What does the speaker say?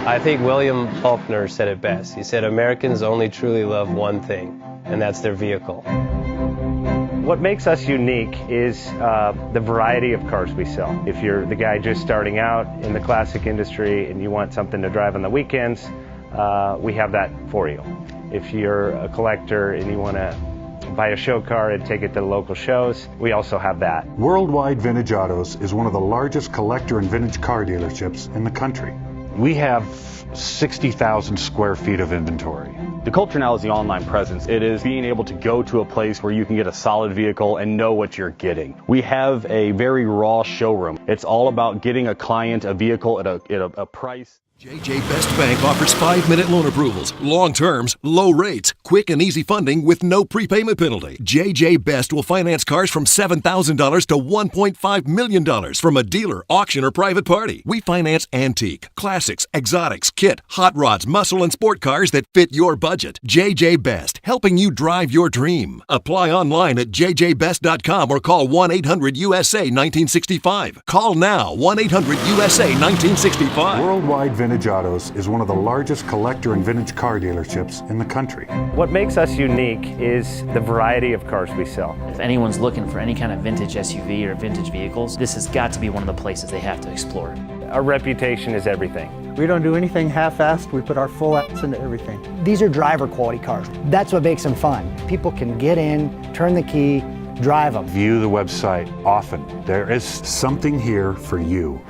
I think William Faulkner said it best. He said, Americans only truly love one thing, and that's their vehicle. What makes us unique is the variety of cars we sell. If you're the guy just starting out in the classic industry and you want something to drive on the weekends, we have that for you. If you're a collector and you want to buy a show car and take it to the local shows, we also have that. Worldwide Vintage Autos is one of the largest collector and vintage car dealerships in the country. We have 60,000 square feet of inventory. The culture now is the online presence. It is being able to go to a place where you can get a solid vehicle and know what you're getting. We have a very raw showroom. It's all about getting a client a vehicle at a price. JJ Best Bank offers 5-minute loan approvals, long terms, low rates, quick and easy funding with no prepayment penalty. JJ Best will finance cars from $7,000 to $1.5 million from a dealer, auction, or private party. We finance antique, classics, exotics, kit, hot rods, muscle, and sport cars that fit your budget. JJ Best, helping you drive your dream. Apply online at jjbest.com or call 1-800-USA-1965. Call now, 1-800-USA-1965. Worldwide Vintage Autos is one of the largest collector and vintage car dealerships in the country. What makes us unique is the variety of cars we sell. If anyone's looking for any kind of vintage SUV or vintage vehicles, this has got to be one of the places they have to explore. Our reputation is everything. We don't do anything half-assed. We put our full ass into everything. These are driver quality cars. That's what makes them fun. People can get in, turn the key, drive them. View the website often. There is Something here for you.